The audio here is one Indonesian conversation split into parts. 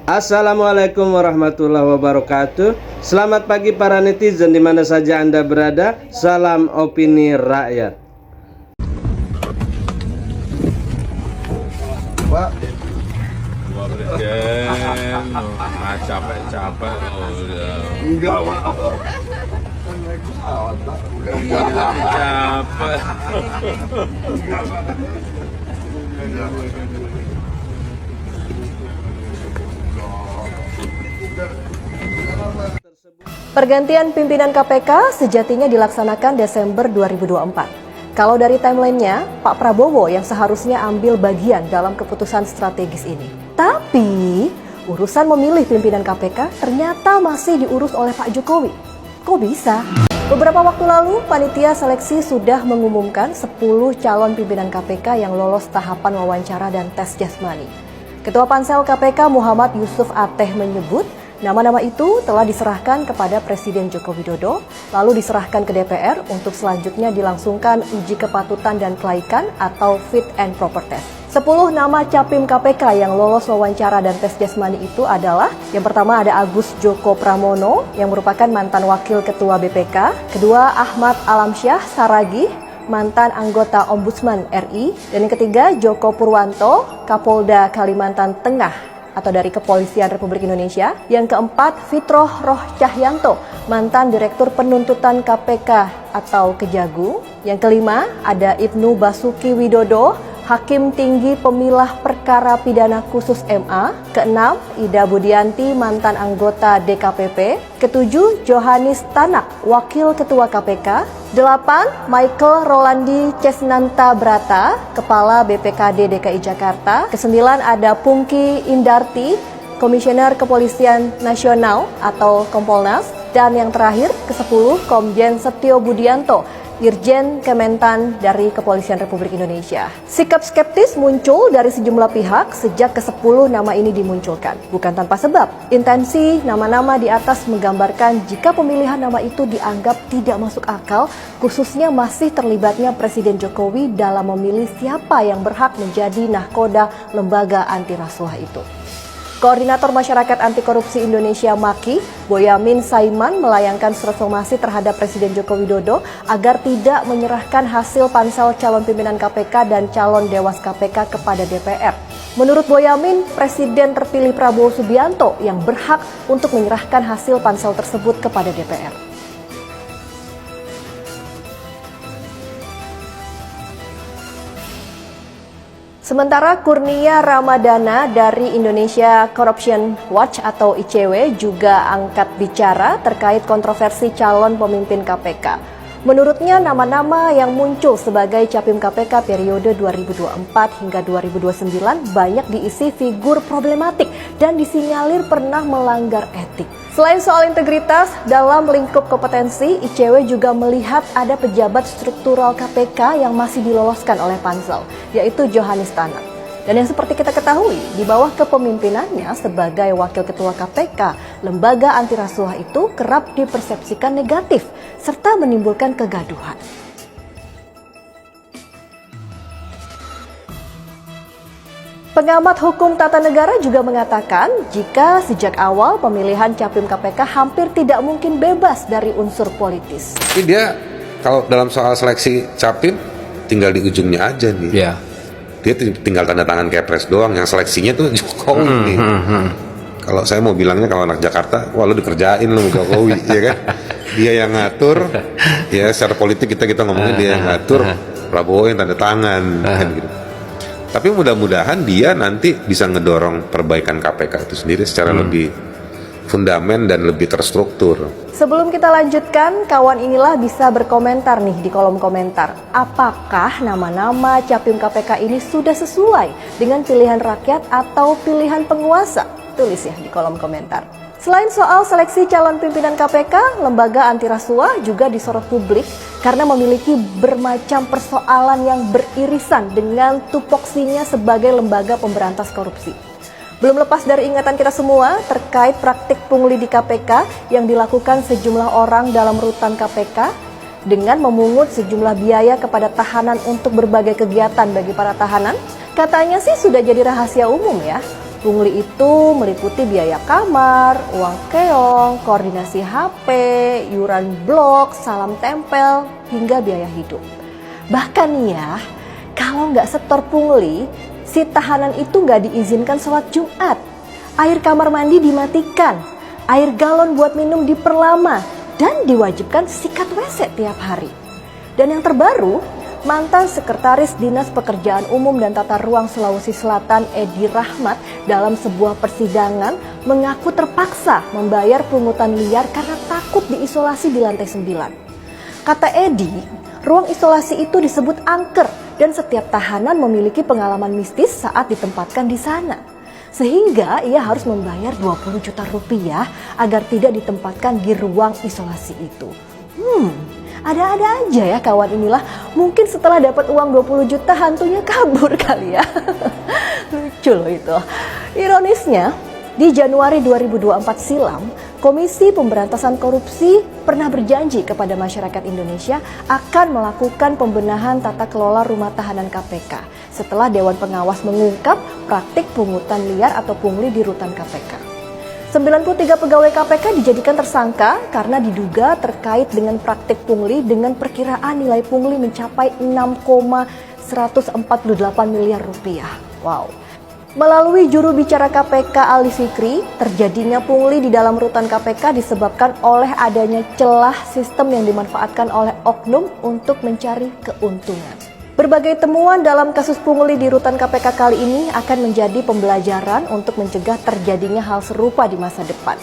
Assalamualaikum warahmatullahi wabarakatuh. Selamat pagi para netizen di mana saja Anda berada. Salam opini rakyat. Pak, Presiden, capek-capek udah enggak Pak. capek. Pergantian pimpinan KPK sejatinya dilaksanakan Desember 2024. Kalau dari timelinenya, Pak Prabowo yang seharusnya ambil bagian dalam keputusan strategis ini. Tapi, urusan memilih pimpinan KPK ternyata masih diurus oleh Pak Jokowi. Kok bisa? Beberapa waktu lalu, panitia seleksi sudah mengumumkan 10 calon pimpinan KPK yang lolos tahapan wawancara dan tes jasmani. Ketua Pansel KPK Muhammad Yusuf Ateh menyebut, nama-nama itu telah diserahkan kepada Presiden Joko Widodo, lalu diserahkan ke DPR untuk selanjutnya dilangsungkan uji kepatutan dan kelaikan atau fit and proper test. 10 nama capim KPK yang lolos wawancara dan tes jasmani itu adalah, yang pertama ada Agus Joko Pramono yang merupakan mantan wakil ketua BPK, kedua Ahmad Alamsyah Saragih, mantan anggota Ombudsman RI, dan yang ketiga Joko Purwanto, Kapolda Kalimantan Tengah atau dari Kepolisian Republik Indonesia. Yang keempat, Fitroh Roh Cahyanto, mantan Direktur Penuntutan KPK atau Kejagung. Yang kelima, ada Ibnu Basuki Widodo, Hakim Tinggi Pemilah Perkara Pidana Khusus MA. Keenam, Ida Budianti, mantan anggota DKPP. Ketujuh, Johanis Tanak, Wakil Ketua KPK. 8. Michael Rolandi Cesnanta Brata, Kepala BPKD DKI Jakarta. Ke-9 ada Pungki Indarti, Komisioner Kepolisian Nasional atau Kompolnas. Dan yang terakhir, ke-10, Komjen Setio Budianto, Irjen Kementan dari Kepolisian Republik Indonesia. Sikap skeptis muncul dari sejumlah pihak sejak ke-10 nama ini dimunculkan. Bukan tanpa sebab, intensi nama-nama di atas menggambarkan jika pemilihan nama itu dianggap tidak masuk akal, khususnya masih terlibatnya Presiden Jokowi dalam memilih siapa yang berhak menjadi nahkoda lembaga anti rasuah itu. Koordinator Masyarakat Anti Korupsi Indonesia MAKI, Boyamin Saiman melayangkan surat somasi terhadap Presiden Joko Widodo agar tidak menyerahkan hasil pansel calon pimpinan KPK dan calon Dewas KPK kepada DPR. Menurut Boyamin, Presiden terpilih Prabowo Subianto yang berhak untuk menyerahkan hasil pansel tersebut kepada DPR. Sementara Kurnia Ramadana dari Indonesia Corruption Watch atau ICW juga angkat bicara terkait kontroversi calon pemimpin KPK. Menurutnya nama-nama yang muncul sebagai capim KPK periode 2024 hingga 2029 banyak diisi figur problematik dan disinyalir pernah melanggar etik. Selain soal integritas, dalam lingkup kompetensi, ICW juga melihat ada pejabat struktural KPK yang masih diloloskan oleh Pansel, yaitu Johanis Tanak. Dan yang seperti kita ketahui, di bawah kepemimpinannya sebagai Wakil Ketua KPK, lembaga anti rasuah itu kerap dipersepsikan negatif, serta menimbulkan kegaduhan. Pengamat hukum tata negara juga mengatakan jika sejak awal pemilihan capim KPK hampir tidak mungkin bebas dari unsur politis. Tapi dia kalau dalam soal seleksi capim tinggal di ujungnya aja nih. Ya. Dia tinggal tanda tangan Kepres doang, yang seleksinya tuh Jokowi nih. Kalau saya mau bilangnya kalau anak Jakarta, wah lu dikerjain lu Jokowi, ya kan? Dia yang ngatur, ya secara politik kita ngomongin dia yang ngatur, Prabowo yang tanda tangan, kan gitu. Tapi mudah-mudahan dia nanti bisa ngedorong perbaikan KPK itu sendiri secara lebih fundamen dan lebih terstruktur. Sebelum kita lanjutkan, kawan inilah bisa berkomentar nih di kolom komentar. Apakah nama-nama capim KPK ini sudah sesuai dengan pilihan rakyat atau pilihan penguasa? Tulis ya di kolom komentar. Selain soal seleksi calon pimpinan KPK, lembaga anti rasuah juga disorot publik karena memiliki bermacam persoalan yang beririsan dengan tupoksinya sebagai lembaga pemberantas korupsi. Belum lepas dari ingatan kita semua terkait praktik pungli di KPK yang dilakukan sejumlah orang dalam rutan KPK dengan memungut sejumlah biaya kepada tahanan untuk berbagai kegiatan bagi para tahanan. Katanya sih sudah jadi rahasia umum ya. Pungli itu meliputi biaya kamar, uang keong, koordinasi HP, iuran blok, salam tempel, hingga biaya hidup. Bahkan nih ya, kalau nggak setor pungli, si tahanan itu nggak diizinkan sholat Jumat. Air kamar mandi dimatikan, air galon buat minum diperlama, dan diwajibkan sikat WC tiap hari. Dan yang terbaru, mantan Sekretaris Dinas Pekerjaan Umum dan Tata Ruang Sulawesi Selatan Edi Rahmat dalam sebuah persidangan mengaku terpaksa membayar pungutan liar karena takut diisolasi di lantai 9. Kata Edi, ruang isolasi itu disebut angker dan setiap tahanan memiliki pengalaman mistis saat ditempatkan di sana. Sehingga ia harus membayar 20 juta rupiah agar tidak ditempatkan di ruang isolasi itu. Ada-ada aja ya kawan inilah. Mungkin setelah dapat uang 20 juta hantunya kabur kali ya. Lucu loh itu. Ironisnya, di Januari 2024 silam, Komisi Pemberantasan Korupsi pernah berjanji kepada masyarakat Indonesia akan melakukan pembenahan tata kelola rumah tahanan KPK setelah Dewan Pengawas mengungkap praktik pungutan liar atau pungli di rutan KPK. 93 pegawai KPK dijadikan tersangka karena diduga terkait dengan praktik pungli dengan perkiraan nilai pungli mencapai 6,148 miliar rupiah. Wow. Melalui juru bicara KPK Ali Fikri, terjadinya pungli di dalam rutan KPK disebabkan oleh adanya celah sistem yang dimanfaatkan oleh oknum untuk mencari keuntungan. Berbagai temuan dalam kasus pungli di rutan KPK kali ini akan menjadi pembelajaran untuk mencegah terjadinya hal serupa di masa depan.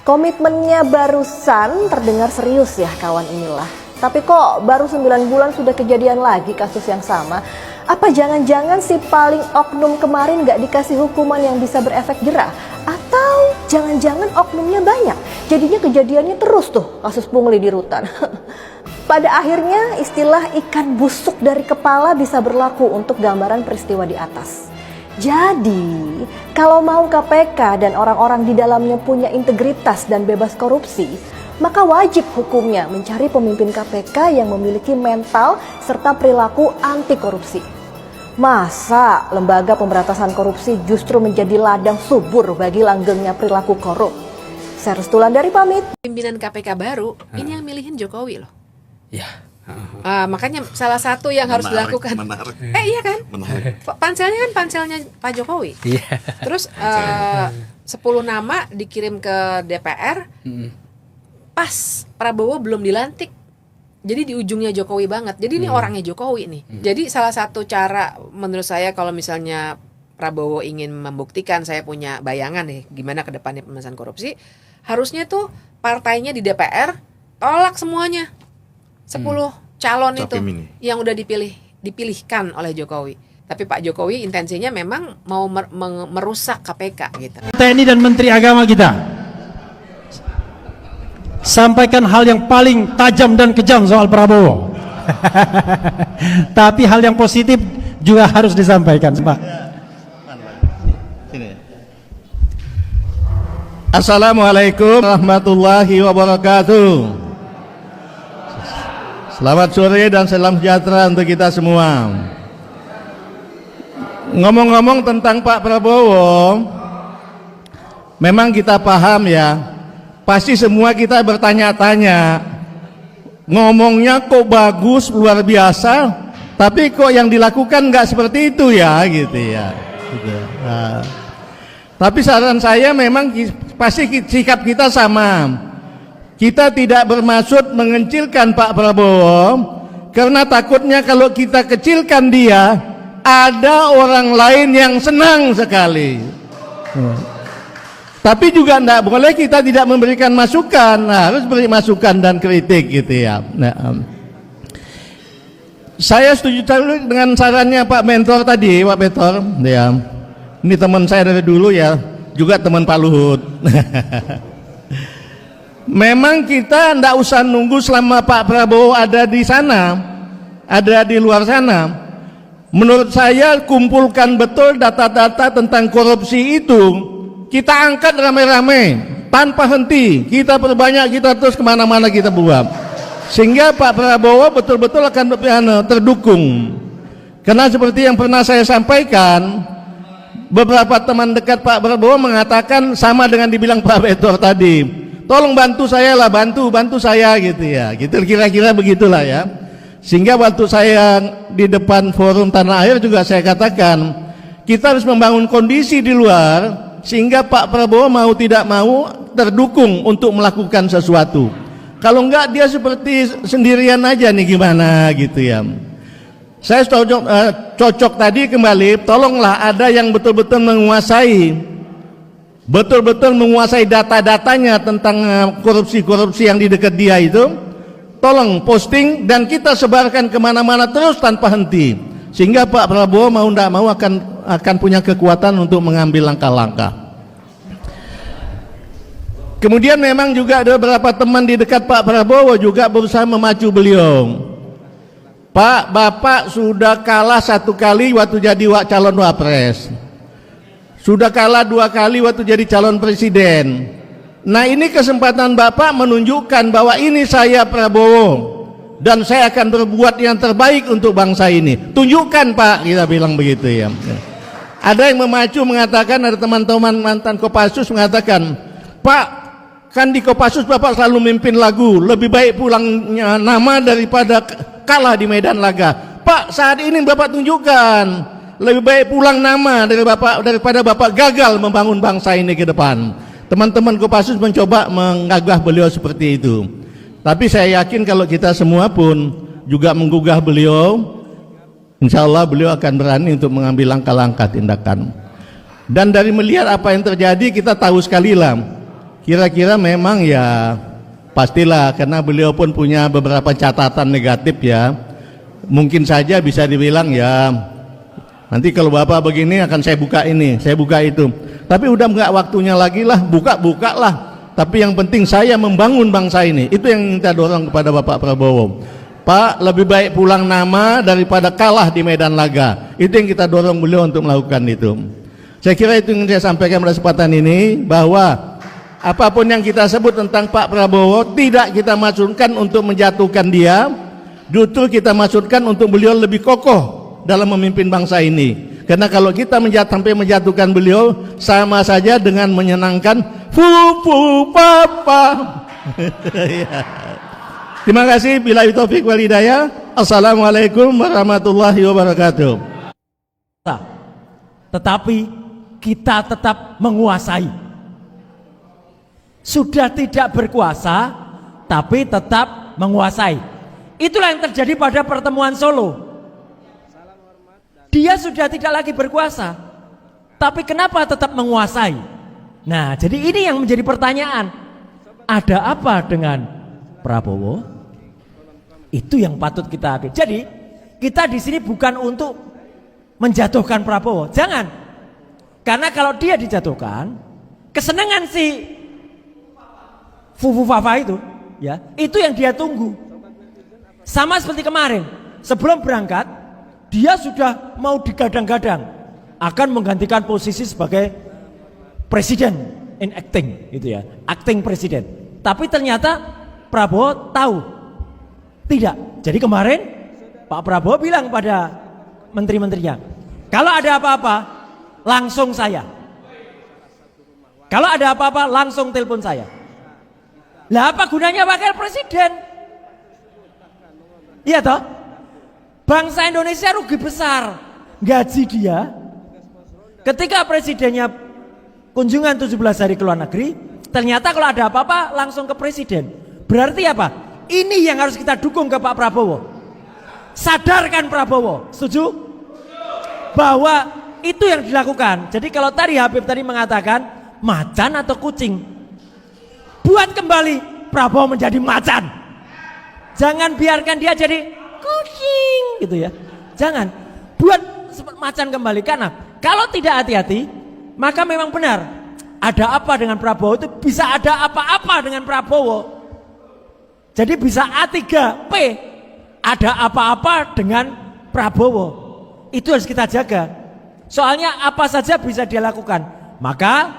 Komitmennya barusan terdengar serius ya kawan inilah. Tapi kok baru 9 bulan sudah kejadian lagi kasus yang sama? Apa jangan-jangan si paling oknum kemarin gak dikasih hukuman yang bisa berefek jerah? Atau jangan-jangan oknumnya banyak, jadinya kejadiannya terus tuh kasus pungli di rutan. Pada akhirnya istilah ikan busuk dari kepala bisa berlaku untuk gambaran peristiwa di atas. Jadi, kalau mau KPK dan orang-orang di dalamnya punya integritas dan bebas korupsi, maka wajib hukumnya mencari pemimpin KPK yang memiliki mental serta perilaku anti korupsi. Masa lembaga pemberantasan korupsi justru menjadi ladang subur bagi langgengnya perilaku korup? Saya Restulan dari pamit. Pimpinan KPK baru, ini yang milihin Jokowi loh. Ya. Makanya salah satu yang harus dilakukan. Menarik. Iya kan? Panselnya kan panselnya Pak Jokowi. Iya. Terus 10 nama dikirim ke DPR. Pas Prabowo belum dilantik. Jadi di ujungnya Jokowi banget. Jadi ini orangnya Jokowi nih. Jadi salah satu cara menurut saya kalau misalnya Prabowo ingin membuktikan saya punya bayangan nih gimana ke depannya pemberantasan korupsi, harusnya tuh partainya di DPR tolak semuanya. 10 calon itu yang udah dipilihkan oleh Jokowi. Tapi Pak Jokowi intensinya memang mau merusak KPK gitu. TNI dan Menteri Agama kita sampaikan hal yang paling tajam dan kejam soal Prabowo. Tapi hal yang positif juga harus disampaikan, Pak. Assalamualaikum warahmatullahi wabarakatuh. Selamat sore dan salam sejahtera untuk kita semua. Ngomong-ngomong tentang Pak Prabowo, memang kita paham ya. Pasti semua kita bertanya-tanya, ngomongnya kok bagus luar biasa, tapi kok yang dilakukan nggak seperti itu ya, gitu ya. Gitu. Nah, tapi saran saya memang pasti sikap kita sama. Kita tidak bermaksud mengecilkan Pak Prabowo, karena takutnya kalau kita kecilkan dia, ada orang lain yang senang sekali. Tapi juga tidak boleh kita tidak memberikan masukan, harus beri masukan dan kritik gitu ya. Saya setuju dengan sarannya Pak Mentor tadi, Pak Mentor. Ya, ini teman saya dari dulu ya, juga teman Pak Luhut. Memang kita tidak usah nunggu selama Pak Prabowo ada di sana, ada di luar sana. Menurut saya kumpulkan betul data-data tentang korupsi itu. Kita angkat rame-rame tanpa henti, kita perbanyak, kita terus kemana-mana kita buat, sehingga Pak Prabowo betul-betul akan terdukung. Karena seperti yang pernah saya sampaikan, beberapa teman dekat Pak Prabowo mengatakan sama dengan dibilang Pak Betor tadi, tolong bantu saya lah, bantu saya gitu ya, gitu kira-kira begitulah ya. Sehingga waktu saya di depan forum Tanah Air juga saya katakan, kita harus membangun kondisi di luar sehingga Pak Prabowo mau tidak mau terdukung untuk melakukan sesuatu. Kalau enggak dia seperti sendirian aja nih gimana gitu ya. Saya cocok tadi kembali, tolonglah ada yang betul-betul menguasai data-datanya tentang korupsi-korupsi yang di dekat dia itu, tolong posting dan kita sebarkan kemana-mana terus tanpa henti, sehingga Pak Prabowo mau tidak mau akan punya kekuatan untuk mengambil langkah-langkah. Kemudian memang juga ada beberapa teman di dekat Pak Prabowo juga berusaha memacu beliau. Pak, Bapak sudah kalah 1 kali waktu jadi calon wapres, sudah kalah 2 kali waktu jadi calon presiden. Nah ini kesempatan Bapak menunjukkan bahwa ini saya Prabowo dan saya akan berbuat yang terbaik untuk bangsa ini. Tunjukkan Pak, kita bilang begitu ya. Ada yang memacu mengatakan, ada teman-teman mantan Kopassus mengatakan, Pak, kan di Kopassus Bapak selalu mimpin lagu, lebih baik pulangnya nama daripada kalah di medan laga. Pak, saat ini Bapak tunjukkan, lebih baik pulang nama daripada Bapak gagal membangun bangsa ini ke depan. Teman-teman Kopassus mencoba menggugah beliau seperti itu. Tapi saya yakin kalau kita semua pun juga menggugah beliau, insya Allah beliau akan berani untuk mengambil langkah-langkah tindakan. Dan dari melihat apa yang terjadi, kita tahu sekali lah, kira-kira memang ya pastilah, karena beliau pun punya beberapa catatan negatif ya. Mungkin saja bisa dibilang ya, nanti kalau Bapak begini akan saya buka ini, saya buka itu. Tapi udah nggak waktunya lagi lah, buka lah. Tapi yang penting saya membangun bangsa ini. Itu yang kita dorong kepada Bapak Prabowo. Pak, lebih baik pulang nama daripada kalah di medan laga. Itu yang kita dorong beliau untuk melakukan itu. Saya kira itu yang saya sampaikan pada kesempatan ini, bahwa apapun yang kita sebut tentang Pak Prabowo tidak kita maksudkan untuk menjatuhkan dia, justru kita maksudkan untuk beliau lebih kokoh dalam memimpin bangsa ini. Karena kalau kita sampai menjatuhkan beliau, sama saja dengan menyenangkan fufu papa. Terima kasih. Billahi taufik wal hidayah. Assalamualaikum warahmatullahi wabarakatuh. Tetapi kita tetap menguasai. Sudah tidak berkuasa, tapi tetap menguasai. Itulah yang terjadi pada pertemuan Solo. Dia sudah tidak lagi berkuasa, tapi kenapa tetap menguasai? Nah, jadi ini yang menjadi pertanyaan. Ada apa dengan Prabowo? Itu yang patut kita ambil. Jadi kita di sini bukan untuk menjatuhkan Prabowo, jangan. Karena kalau dia dijatuhkan, kesenangan si Fufu Fafa itu, ya, itu yang dia tunggu. Sama seperti kemarin, sebelum berangkat, dia sudah mau digadang-gadang akan menggantikan posisi sebagai presiden in acting, gitu ya, acting presiden. Tapi ternyata Prabowo tahu tidak. Jadi kemarin Pak Prabowo bilang pada menteri-menterinya, kalau ada apa-apa langsung saya. Kalau ada apa-apa langsung telepon saya. Lah apa gunanya wakil presiden? Iya toh? Bangsa Indonesia rugi besar. Gaji dia ketika presidennya kunjungan 17 hari ke luar negeri, ternyata kalau ada apa-apa langsung ke presiden. Berarti apa? Ini yang harus kita dukung ke Pak Prabowo. Sadarkan Prabowo. Setuju? Bahwa itu yang dilakukan. Jadi kalau tadi Habib tadi mengatakan macan atau kucing, buat kembali Prabowo menjadi macan. Jangan biarkan dia jadi kucing gitu ya. Jangan, buat macan kembali. Karena kalau tidak hati-hati, maka memang benar ada apa dengan Prabowo, itu bisa ada apa-apa dengan Prabowo. Jadi bisa A3P, ada apa-apa dengan Prabowo. Itu harus kita jaga. Soalnya apa saja bisa dia lakukan. Maka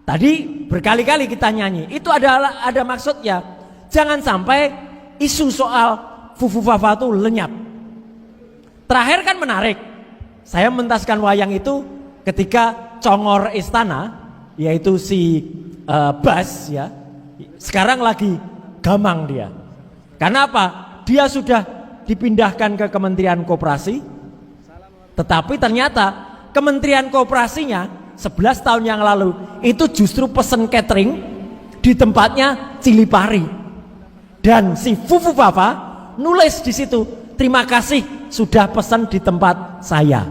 tadi berkali-kali kita nyanyi, itu ada maksudnya. Jangan sampai isu soal Fufu Fafa itu lenyap. Terakhir kan menarik. Saya mentaskan wayang itu ketika congor istana, yaitu si Bas ya, sekarang lagi gamang dia. Karena apa? Dia sudah dipindahkan ke Kementerian Koperasi, tetapi ternyata Kementerian Koperasinya 11 tahun yang lalu itu justru pesen catering di tempatnya Cilipari. Dan si Fufu Papa nulis di situ, terima kasih sudah pesan di tempat saya.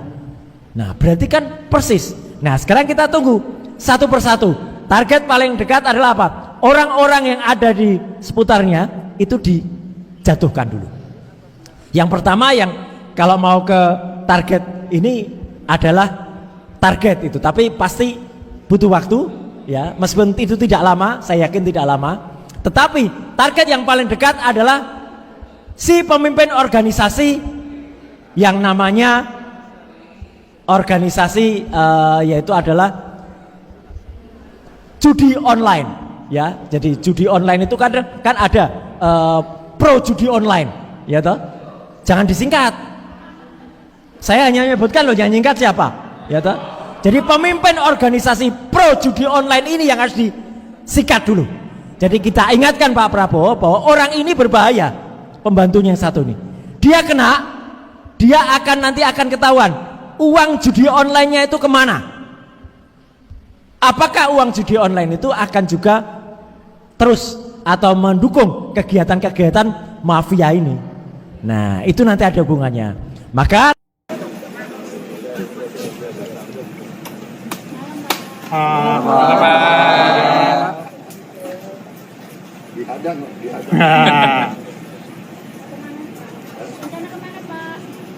Nah, berarti kan persis. Nah, sekarang kita tunggu satu persatu. Target paling dekat adalah apa? Orang-orang yang ada di seputarnya itu dijatuhkan dulu. Yang pertama yang kalau mau ke target ini adalah target itu, tapi pasti butuh waktu ya, meskipun itu tidak lama, saya yakin tidak lama. Tetapi target yang paling dekat adalah si pemimpin organisasi yang namanya organisasi yaitu adalah judi online ya. Jadi judi online itu kan ada pro judi online ya toh. Jangan disingkat. Saya hanya menyebutkan loh, jangan singkat siapa ya toh. Jadi pemimpin organisasi pro judi online ini yang harus disikat dulu. Jadi kita ingatkan Pak Prabowo bahwa orang ini berbahaya, pembantunya yang satu ini. Dia kena, dia nanti akan ketahuan uang judi online-nya itu kemana. Apakah uang judi online itu akan juga terus atau mendukung kegiatan-kegiatan mafia ini. Nah, itu nanti ada hubungannya. Maka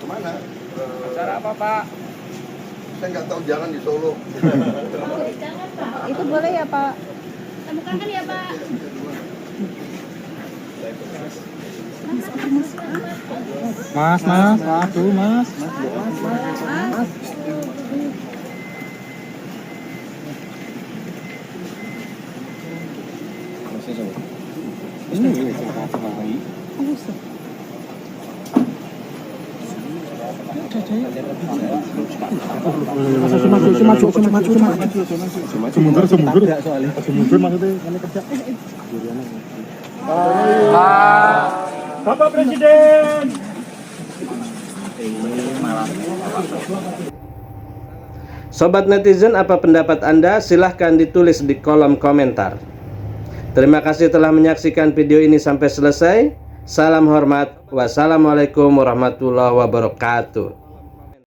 Kemana? Acara apa Pak? Saya nggak tahu, jalan di Solo. Itu boleh ya Pak? Temukan kan ya Pak? Mas, tuh mas. Bapak Presiden. Sobat netizen, apa pendapat Anda? Silahkan ditulis di kolom komentar. Terima kasih telah menyaksikan video ini sampai selesai. Salam hormat. Wassalamualaikum warahmatullahi wabarakatuh.